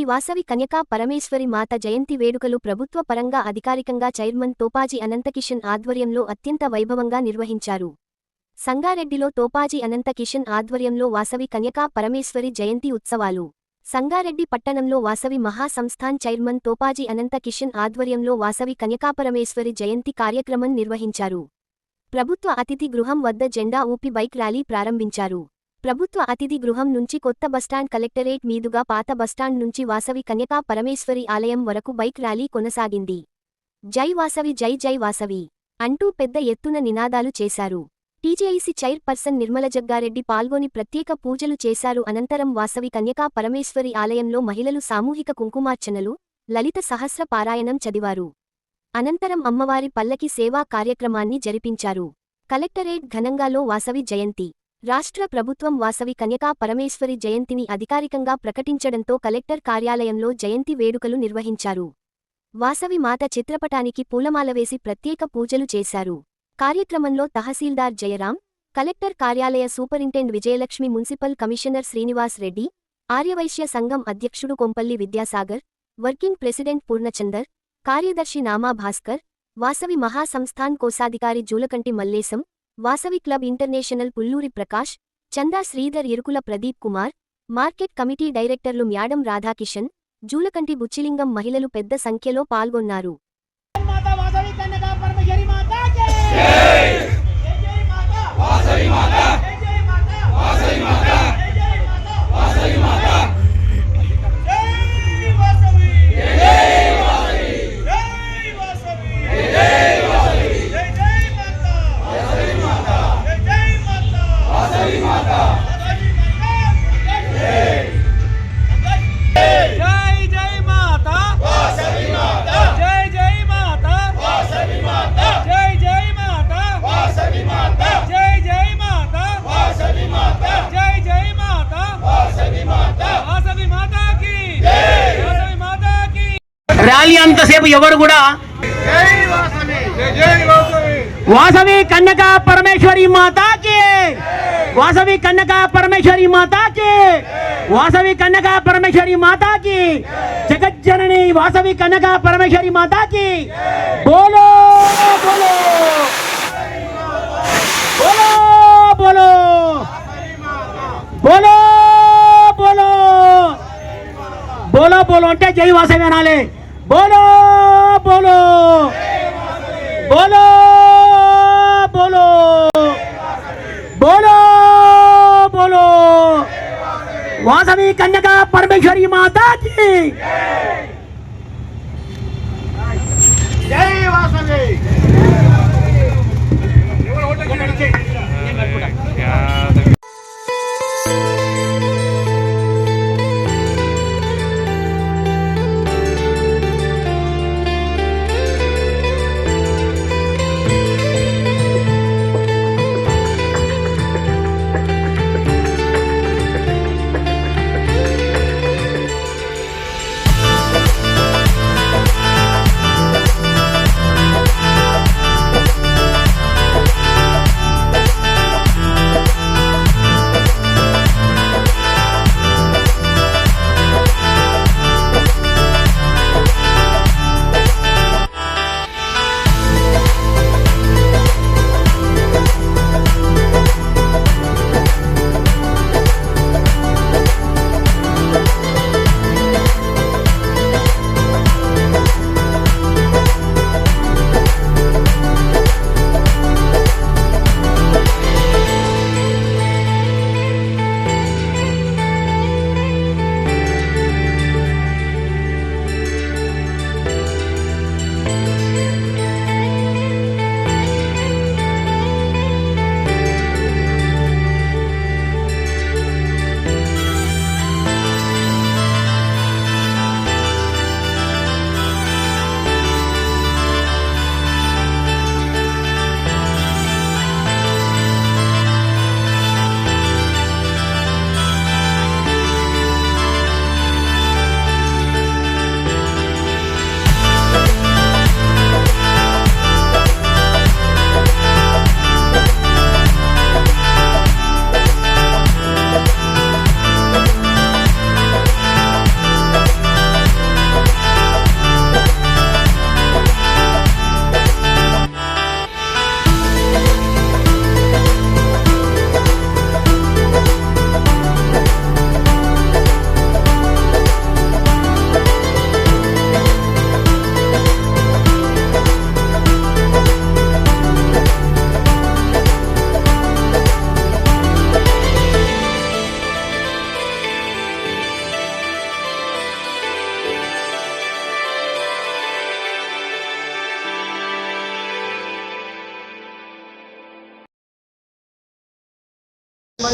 వాసవి కన్యకా పరమేశ్వరి మాత జయంతి వేడుకలు ప్రభుత్వ పరంగా అధికారికంగా చైర్మన్ తోపాజీ అనంతకిషన్ ఆధ్వర్యంలో అత్యంత వైభవంగా నిర్వహించారు. సంగారెడ్డిలో తోపాజీ అనంతకిషన్ ఆధ్వర్యంలో వాసవి కన్యకా పరమేశ్వరి జయంతి ఉత్సవాలు. సంగారెడ్డి పట్టణంలో వాసవి మహాసంస్థాన్ చైర్మన్ తోపాజీ అనంతకిషన్ ఆధ్వర్యంలో వాసవి కన్యకాపరమేశ్వరి జయంతి కార్యక్రమం నిర్వహించారు. ప్రభుత్వ అతిథి గృహం వద్ద జెండా ఊపి బైక్ ర్యాలీ ప్రారంభించారు. ప్రభుత్వ అతిథి గృహం నుంచి కొత్త బస్టాండ్ కలెక్టరేట్ మీదుగా పాత బస్టాండ్ నుంచి వాసవి కన్యకా పరమేశ్వరి ఆలయం వరకు బైక్ ర్యాలీ కొనసాగింది. జై వాసవి జై జై వాసవి అంటూ పెద్ద ఎత్తున నినాదాలు చేశారు. టీజేఐసీ చైర్పర్సన్ నిర్మలజగ్గారెడ్డి పాల్గొని ప్రత్యేక పూజలు చేశారు. అనంతరం వాసవి కన్యకా పరమేశ్వరి ఆలయంలో మహిళలు సామూహిక కుంకుమార్చనలు, లలిత సహస్ర పారాయణం చదివారు. అనంతరం అమ్మవారి పల్లకి సేవా కార్యక్రమాన్ని జరిపించారు. కలెక్టరేట్ ఘనంగాలో వాసవి జయంతి. రాష్ట్ర ప్రభుత్వం వాసవి కన్యకా పరమేశ్వరి జయంతిని అధికారికంగా ప్రకటించడంతో కలెక్టర్ కార్యాలయంలో జయంతి వేడుకలు నిర్వహించారు. వాసవి మాత చిత్రపటానికి పూలమాల వేసి ప్రత్యేక పూజలు చేశారు. కార్యక్రమంలో తహసీల్దార్ జయరాం, కలెక్టర్ కార్యాలయ superintendent Vijayalakshmi, municipal commissioner Srinivas Reddy, Aryavysya సంఘం అధ్యక్షుడు కొంపల్లి విద్యాసాగర్, వర్కింగ్ ప్రెసిడెంట్ పూర్ణచందర్, కార్యదర్శి నామా భాస్కర్, వాసవి మహాసంస్థాన్ కోశాధికారి Julakanti Mallesham, Vasavi Club International Pulluri Prakash, Chanda Sridhar, Irukula Pradeep Kumar, market committee డైరెక్టర్లు మ్యాడం రాధాకిషన్, జూలకంటి బుచ్చిలింగం మహిళలు పెద్ద సంఖ్యలో పాల్గొన్నారు. ర్యాలీ అంతసేపు ఎవరు కూడా వాసవి కన్యకా పరమేశ్వరి మాతాకి, వాసవి కన్యకా పరమేశ్వరి మాతాకి, వాసవి కన్యకా పరమేశ్వరి మాతాకి, జగజ్జనని వాసవి కన్యకా పరమేశ్వరి మాతాకి బోలో బోలో బోలో బోలో బోలో బోలో బోలో బోలో అంటే జై వాసవి అనాలి. బోలో బోలో బోలో బోలో బోలో బోలో వాసవి కన్యకా పరమేశ్వరి మాతాకి జై వాసవి.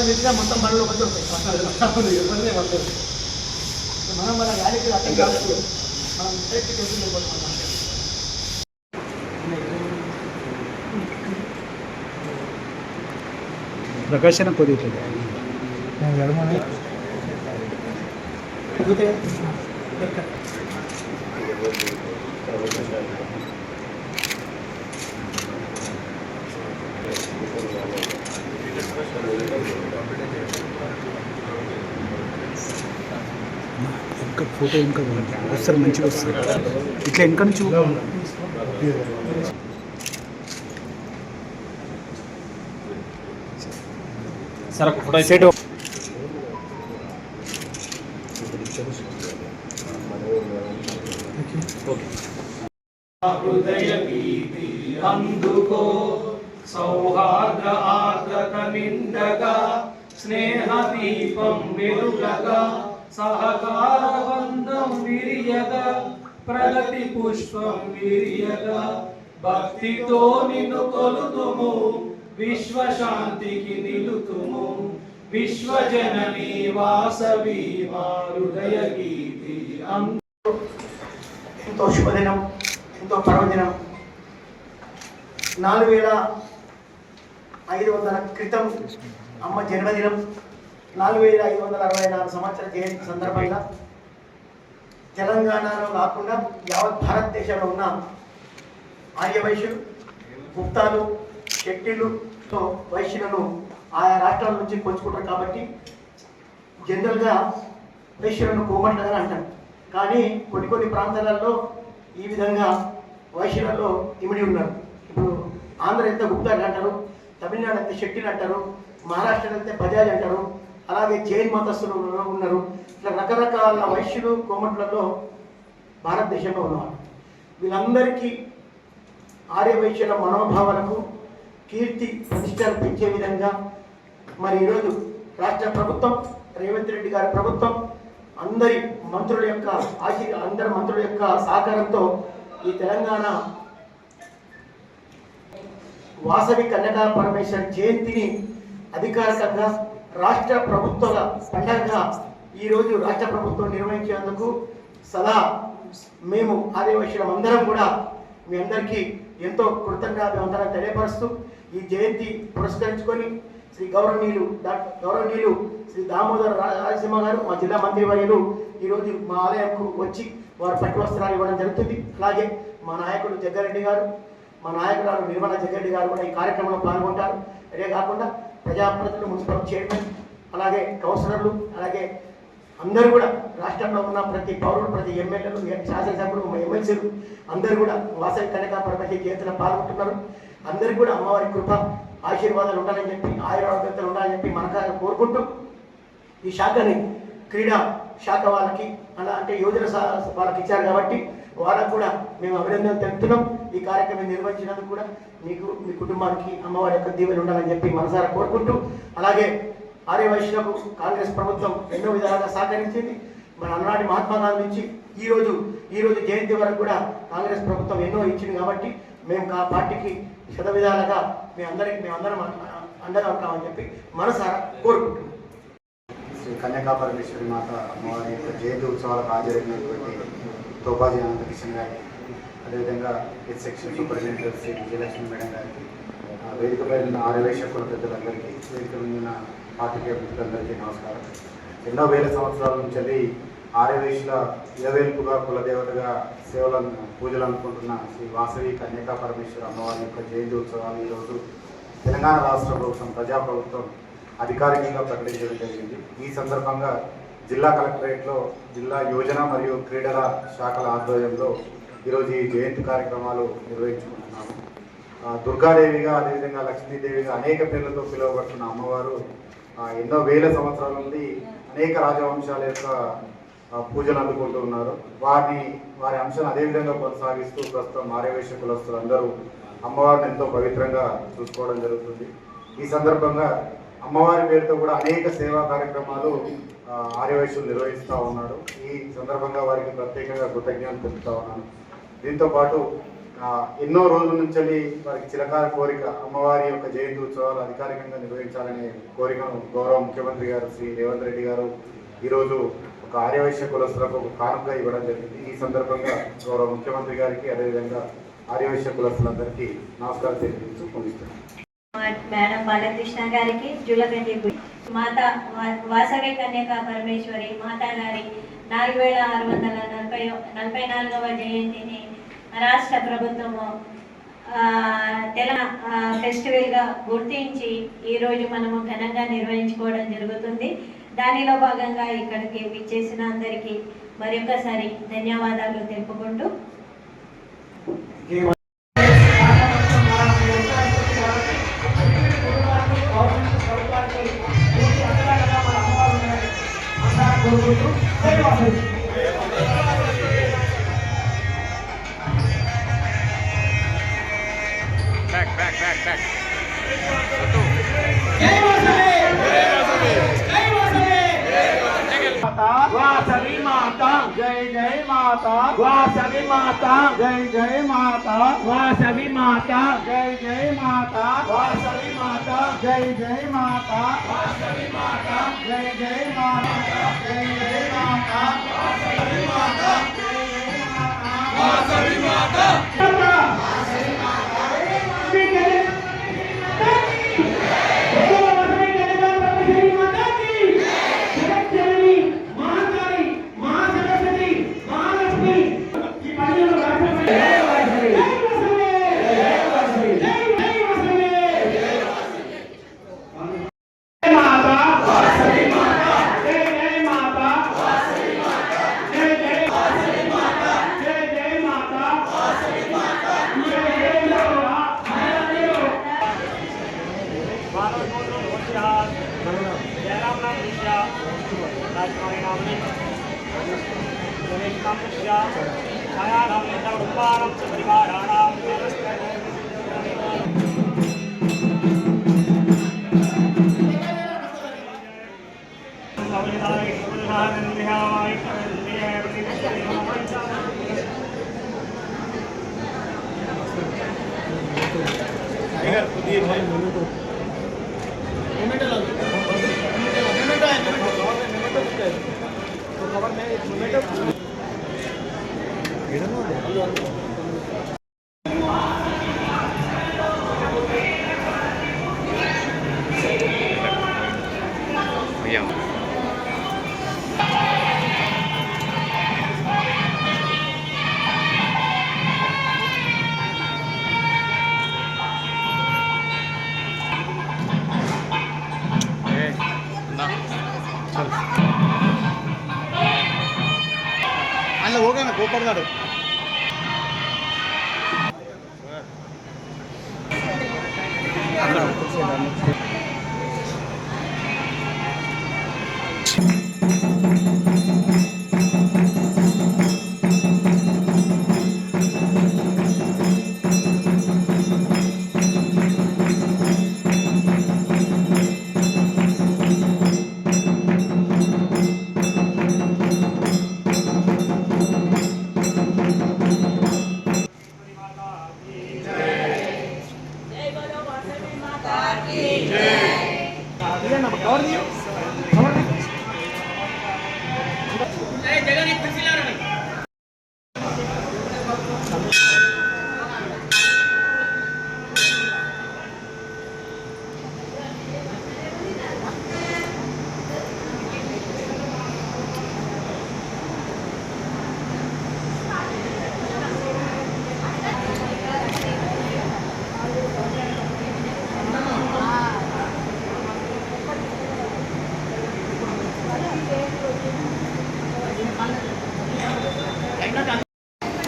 రీతిగా మొత్తం మనలో వచ్చి మనం మన ర్యాలీకి అటెండ్ కావచ్చు. మనం ప్రకాశన కొద్దిగా ఇంకా ఫోటో ఇంకా వస్తారు, మంచిగా వస్తారు. ఇట్లా ఇంకా నుంచి సార్ ఒక ఫోటో సెట్ హృదయ గీతి అందుకో సౌహార్ద ఆర్ద్రత నిండగా స్నేహ దీపం వెలుగగా సహకార బంధం విరియగా ప్రగతి పుష్పం విరియగా భక్తితో నిన్ను కొలుతుము విశ్వశాంతికి నిలుతుము విశ్వజననీ వాసవి మా హృదయ గీతి ఎంతో శుభదినం, ఎంతో పర్వదినం. 4500 క్రితం అమ్మ జన్మదినం, 4564 సంవత్సర జయంతి సందర్భంగా తెలంగాణలో కాకుండా యావత్ భారతదేశంలో ఉన్న ఆర్యవైశ్యులు, గుప్తాలు, శెట్టిలుతో వైశ్యులను ఆయా రాష్ట్రాల నుంచి కొలుచుకుంటారు. కాబట్టి జనరల్గా వైశ్యులను కోమట్లని అంటారు. కానీ కొన్ని ప్రాంతాలలో ఈ విధంగా వైశ్యులలో ఇమిడి ఉన్నారు. ఇప్పుడు ఆంధ్ర ఎంత గుప్తాలు అంటారు, తమిళనాడు అయితే శెట్టిలు అంటారు, మహారాష్ట్ర అయితే బజాజ్ అంటారు, అలాగే జైన్ మతస్థులు ఉన్నారు. ఇట్లా రకరకాల వైశ్యులు కోమట్లలో భారతదేశంలో ఉన్నారు. వీళ్ళందరికీ ఆర్య వైశ్యుల మనోభావాలకు కీర్తి ప్రతిష్టలు పెంచే విధంగా మరి ఈరోజు రాష్ట్ర ప్రభుత్వం, రేవంత్ రెడ్డి గారి ప్రభుత్వం అందరి మంత్రుల యొక్క అందరి మంత్రుల యొక్క సహకారంతో ఈ తెలంగాణ వాసవి కన్యకా పరమేశ్వర్ జయంతిని అధికారికంగా రాష్ట్ర ప్రభుత్వాల పండగగా ఈరోజు రాష్ట్ర ప్రభుత్వం నిర్వహించేందుకు సదా మేము ఆదివాసీలం అందరం కూడా మీ అందరికీ ఎంతో కృతజ్ఞతాభివందనాలు తెలియపరుస్తూ ఈ జయంతి పురస్కరించుకొని గౌరవనీయులు శ్రీ దామోదర రాజసింహ గారు, మా జిల్లా మంత్రివర్యులు ఈరోజు మా ఆలయంకు వచ్చి వారు పట్టు వస్త్రాలు ఇవ్వడం జరుగుతుంది. అలాగే మా నాయకుడు జగ్గారెడ్డి గారు, మా నాయకురాలు నిర్మల జగ్గారెడ్డి గారు కూడా ఈ కార్యక్రమంలో పాల్గొంటారు. అదే కాకుండా ప్రజాప్రతినిధులు, మున్సిపల్ చైర్మన్, అలాగే కౌన్సిలర్లు, అలాగే అందరూ కూడా రాష్ట్రంలో ఉన్న ప్రతి పౌరులు, ప్రతి ఎమ్మెల్యేలు, శాసనసభ్యులు, ఎమ్మెల్సీలు అందరూ కూడా వాసవి కన్యకా పరమేశ్వరి జయంతిలో పాల్గొంటున్నారు. అందరికీ కూడా అమ్మవారి కృప ఆశీర్వాదాలు ఉండాలని చెప్పి, ఆయురారోగ్యాలు ఉండాలని చెప్పి మనకాగా కోరుకుంటూ ఈ శాఖని క్రీడా శాఖ వాళ్ళకి అలా అంటే యోజన వాళ్ళకి ఇచ్చారు కాబట్టి వాళ్ళకు కూడా మేము అభినందనలు తెలుపుతున్నాం. ఈ కార్యక్రమం నిర్వహించినందుకు కూడా మీకు, మీ కుటుంబానికి అమ్మవారి యొక్క దీవెనలు ఉండాలని చెప్పి మనసారా కోరుకుంటూ, అలాగే ఆర్యవైశ్యులకు కాంగ్రెస్ ప్రభుత్వం ఎన్నో విధాలుగా సహకరించింది. మన అలనాటి మహాత్మా గాంధీ నుంచి ఈ రోజు జయంతి వరకు కూడా కాంగ్రెస్ ప్రభుత్వం ఎన్నో ఇచ్చింది. కాబట్టి మేము ఆ పార్టీకి శతవిధాలుగా మేమందరం అండగా ఉంటామని చెప్పి మనసారా కోరుకుంటున్నాం. శ్రీ కన్యకా పరమేశ్వరి మాత అమ్మవారి యొక్క జయంతి ఉత్సవాలకు హాజరైనటువంటి తోపాజీ అనంతకిషన్ గారికి, అదేవిధంగా head section superintendent Shri Vijayalakshmi madam గారికి, వేదికపై ఉన్న ఆర్యవైశ్య కుల పెద్దలందరికీ, వేదిక ఉన్న పార్టీకే మిత్రులందరికీ నమస్కారం. ఎన్నో వేల సంవత్సరాల నుంచి ఆర్యవైశ్యుల ఇలవేల్పుగా కులదేవతగా పూజలు అందుకుంటున్న శ్రీ వాసవి కన్యకా పరమేశ్వర అమ్మవారి యొక్క జయంతి ఉత్సవాలు ఈరోజు తెలంగాణ రాష్ట్ర ప్రభుత్వం, ప్రజాప్రభుత్వం అధికారికంగా ప్రకటించడం జరిగింది. ఈ సందర్భంగా జిల్లా కలెక్టరేట్లో జిల్లా యోజన మరియు క్రీడల శాఖల ఆధ్వర్యంలో ఈరోజు ఈ జయంతి కార్యక్రమాలు నిర్వహించుకుంటున్నాము. దుర్గాదేవిగా, అదేవిధంగా లక్ష్మీదేవిగా అనేక పేర్లతో పిలువబడుతున్న అమ్మవారు ఎన్నో వేల సంవత్సరాల నుండి అనేక రాజవంశాల యొక్క పూజలు అందుకుంటూ ఉన్నారు. వారి అంశాన్ని అదేవిధంగా కొనసాగిస్తూ ప్రస్తుతం ఆర్యవైశ్య కులస్తులు అందరూ అమ్మవారిని ఎంతో పవిత్రంగా చూసుకోవడం జరుగుతుంది. ఈ సందర్భంగా అమ్మవారి పేరుతో కూడా అనేక సేవా కార్యక్రమాలు ఆర్యవైశ్యులు నిర్వహిస్తూ ఉన్నారు. ఈ సందర్భంగా వారికి ప్రత్యేకంగా కృతజ్ఞతలు తెలుపుతా ఉన్నాను. దీంతోపాటు ఎన్నో రోజుల నుంచి వారికి చిరకాల కోరిక అమ్మవారి యొక్క జయంతి ఉత్సవాలు అధికారికంగా నిర్వహించాలనే కోరికను గౌరవ ముఖ్యమంత్రి గారు శ్రీ రేవంత్ రెడ్డి గారు ఈరోజు ఒక ఆర్యవైశ్య కులస్తులకు ఒక కానుక ఇవ్వడం జరిగింది. ఈ సందర్భంగా గౌరవ ముఖ్యమంత్రి గారికి అదేవిధంగా ఆర్యవైశ్య కులస్తులందరికీ నమస్కారం తెలియజేస్తూ ముగిస్తున్నాను. మేడం బాలకృష్ణ గారికి, జులగండి మాత వాసవి కన్యకా పరమేశ్వరి మాతా గారి 4644వ జయంతిని రాష్ట్ర ప్రభుత్వము తెలంగాణ ఫెస్టివల్గా గుర్తించి ఈరోజు మనము ఘనంగా నిర్వహించుకోవడం జరుగుతుంది. దానిలో భాగంగా ఇక్కడికి విచ్చేసిన అందరికీ మరొకసారి ధన్యవాదాలు తెలుపుకుంటూ वासवी माता जय जय माता, वासवी माता जय जय माता, वासवी माता जय जय माता, वासवी माता जय जय माता, वासवी माता जय जय माता, जय जय माता, वासवी माता जय जय माता, वासवी माता అలా ಹೋಗೋಣ ಗೋಪಾಲ್ಗಾಡು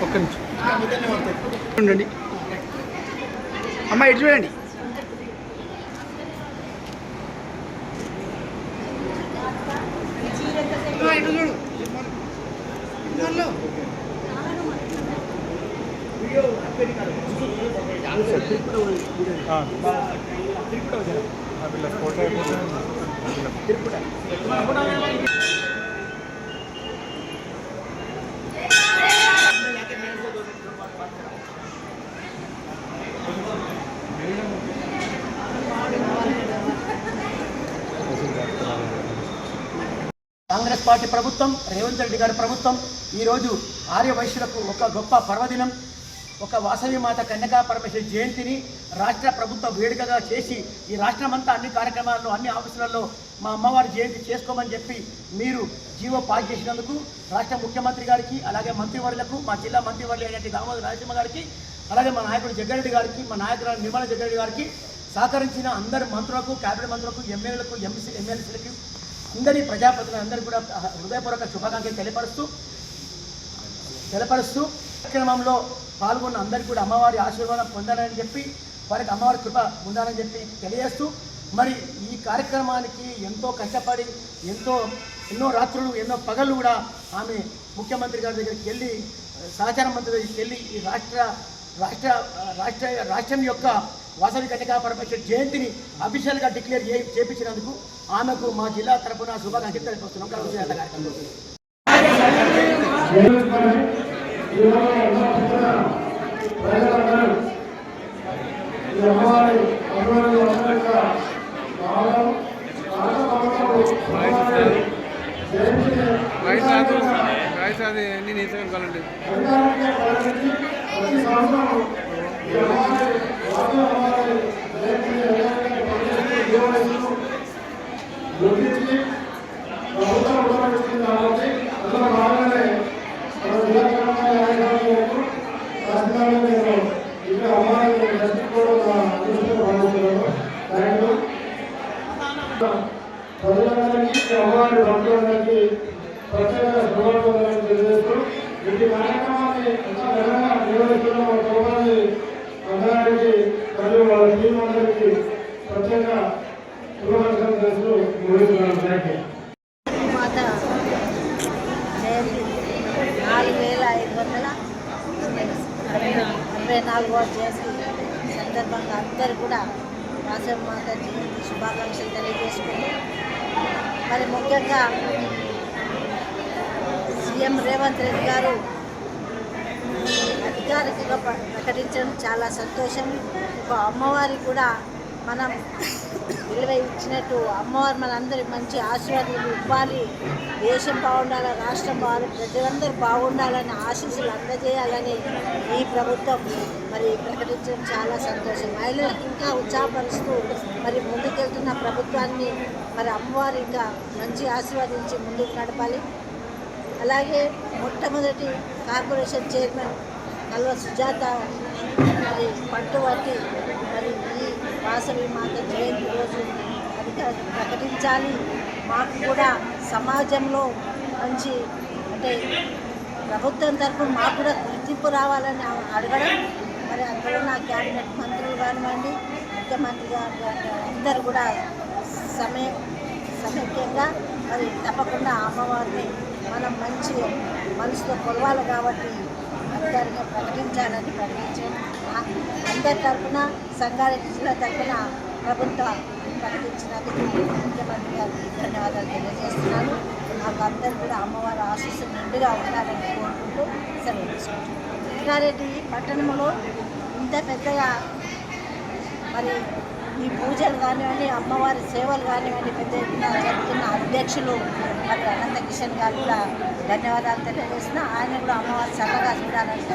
ఒక్క నిమిషం ఉండండి అమ్మ ఇటు చూడండి ఇటు చూడు పార్టీ ప్రభుత్వం, రేవంత్ రెడ్డి గారి ప్రభుత్వం ఈరోజు ఆర్య వైశ్యులకు ఒక గొప్ప పర్వదినం, ఒక వాసవి మాత కన్యకా పరమేశ్వరి జయంతిని రాష్ట్ర ప్రభుత్వ వేడుకగా చేసి ఈ రాష్ట్రమంతా అన్ని కార్యక్రమాల్లో అన్ని ఆఫీసులలో మా అమ్మవారి జయంతి చేసుకోమని చెప్పి మీరు జీవో పాస్ చేసినందుకు రాష్ట్ర ముఖ్యమంత్రి గారికి, అలాగే మంత్రివర్యులకు, మా జిల్లా మంత్రివర్యులు అయినటువంటి దామోదర రాజసింహ గారికి, అలాగే మా నాయకుడు జగ్గారెడ్డి గారికి, మా నాయకురాలు నిర్మల జగ్గారెడ్డి గారికి, సహకరించిన అందరు మంత్రులకు, క్యాబినెట్ మంత్రులకు, ఎమ్మెల్యేలకు, ఎమ్మెల్సీలకు, అందరి ప్రజాప్రతినిధులు అందరూ కూడా హృదయపూర్వక శుభాకాంక్షలు తెలియపరుస్తూ కార్యక్రమంలో పాల్గొన్న అందరికీ కూడా అమ్మవారి ఆశీర్వాదం పొందాలని చెప్పి, వారికి అమ్మవారి కృప ఉండాలని చెప్పి తెలియజేస్తూ, మరి ఈ కార్యక్రమానికి ఎంతో కష్టపడి ఎన్నో రాత్రులు ఎన్నో పగళ్ళు కూడా ఆమె ముఖ్యమంత్రి గారి దగ్గరికి వెళ్ళి, సహచార మంత్రి దగ్గరికి వెళ్ళి ఈ రాష్ట్రం యొక్క వాసవి కన్యకా పరమేశ్వరి జయంతిని అఫీషియల్గా డిక్లేర్ చేయించినందుకు ఆమెకు మా జిల్లా తరఫున శుభాకాంక్షలు తెలియపరుస్తున్నాం. ప్రజలందరికీ అమ్మవారి భక్తులందరికీ ప్రత్యేక శుభాకాంక్షలు తెలియజేస్తూ ఈ కార్యక్రమాన్ని ఘనంగా నిర్వహిస్తున్న తోపాజీ అన్నారెడ్డి మరియు వాళ్ళ టీం అందరికీ ప్రత్యేక శుభాకాంక్షలు చేస్తూ ముగిస్తున్నాను. Thank you. మాత జయంతి 4564వ జయంతి సందర్భంగా అందరూ కూడా వాసవి మాత జయంతి శుభాకాంక్షలు తెలియజేసుకుంటూ, మరి ముఖ్యంగా సీఎం రేవంత్ రెడ్డి గారు అధికారికంగా ప్రకటించడం చాలా సంతోషం. ఒక అమ్మవారికి కూడా మనం విలువ ఇచ్చినట్టు అమ్మవారు మనందరికి మంచి ఆశీర్వాదాలు ఇవ్వాలి, దేశం బాగుండాలి, రాష్ట్రం బాగుండాలి, ప్రజలందరూ బాగుండాలని ఆశీస్సులు అందజేయాలని ఈ ప్రభుత్వం మరి ప్రకటించడం చాలా సంతోషం. మహిళలకు ఇంకా ఉత్సాహపరుస్తూ మరి ముందుకెళ్తున్న ప్రభుత్వాన్ని మరి అమ్మవారు ఇంకా మంచి ఆశీర్వాదించి ముందుకు నడపాలి. అలాగే మొట్టమొదటి కార్పొరేషన్ చైర్మన్ కల్వ సుజాత మరి పట్టుబట్టి మరి ఈ వాసవి మాత జయంతి రోజు ప్రకటించాలి, మాకు కూడా సమాజంలో మంచి అంటే ప్రభుత్వం తరఫున మాకు కూడా గుర్తింపు రావాలని అడగడం, మరి అక్కడ ఉన్న క్యాబినెట్ మంత్రులు కానివ్వండి, ముఖ్యమంత్రి గారు అందరూ కూడా సమైక్యంగా మరి తప్పకుండా అమ్మవారిని మనం మంచి మనసుతో కొలవాలి కాబట్టి అధికారిగా ప్రకటించాలని అందరి తరఫున సంగారెడ్డి జిల్లా తరఫున ప్రభుత్వం ప్రకటించినందుకు ముఖ్యమంత్రి గారికి ధన్యవాదాలు తెలియజేస్తున్నాను. మాకు అందరూ కూడా అమ్మవారి ఆశీస్సులు నిండుగా ఉండాలని కోరుకుంటూ సెలవు తీసుకుంటున్నాను. సంగారెడ్డి పట్టణంలో ఇంత పెద్దగా మరి ఈ పూజలు కానివ్వండి, అమ్మవారి సేవలు కానివ్వండి పెద్ద ఎత్తున జరుగుతున్న అధ్యక్షులు మరి అనంత కిషన్ గారు కూడా ధన్యవాదాలు తెలియజేస్తున్నా. ఆయన కూడా అమ్మవారి చల్లగా చూడాలని